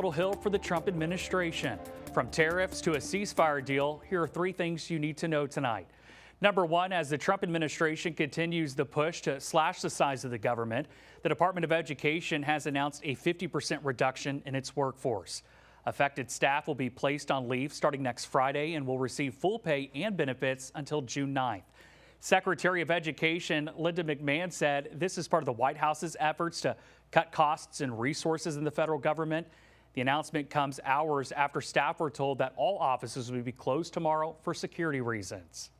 Capitol Hill for the Trump administration. From tariffs to a ceasefire deal, here are three things you need to know tonight. Number one, as the Trump administration continues the push to slash the size of the government, the Department of Education has announced a 50% reduction in its workforce. Affected staff will be placed on leave starting next Friday and will receive full pay and benefits until June 9th. Secretary of Education Linda McMahon said this is part of the White House's efforts to cut costs and resources in the federal government. The announcement comes hours after staff were told that all offices would be closed tomorrow for security reasons.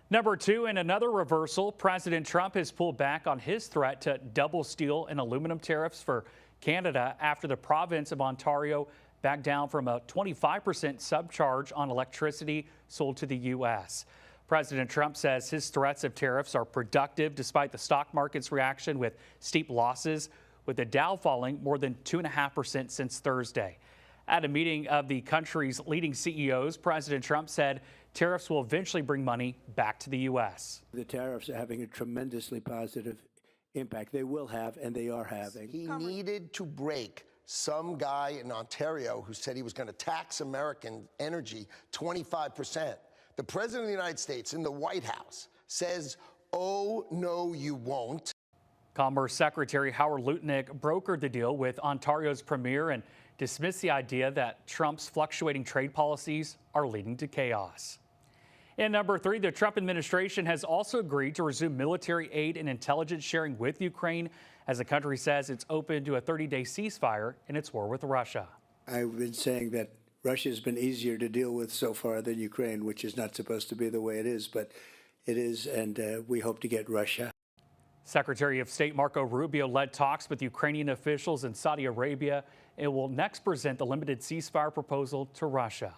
Number two, in another reversal, President Trump has pulled back on his threat to double steel and aluminum tariffs for Canada after the province of Ontario backed down from a 25% subcharge on electricity sold to the U.S. President Trump says his threats of tariffs are productive despite the stock market's reaction with steep losses, with the Dow falling more than 2.5% since Thursday. At a meeting of the country's leading CEOs, President Trump said tariffs will eventually bring money back to the U.S. The tariffs are having a tremendously positive impact. They will have, and they are having. He needed to break some guy in Ontario who said he was going to tax American energy 25%. The President of the United States in the White House says, oh, no, you won't. Commerce Secretary Howard Lutnick brokered the deal with Ontario's premier and dismissed the idea that Trump's fluctuating trade policies are leading to chaos. And number three, the Trump administration has also agreed to resume military aid and intelligence sharing with Ukraine as the country says it's open to a 30-day ceasefire in its war with Russia. I've been saying that Russia has been easier to deal with so far than Ukraine, which is not supposed to be the way it is, but it is, and we hope to get Russia. Secretary of State Marco Rubio led talks with Ukrainian officials in Saudi Arabia and will next present the limited ceasefire proposal to Russia.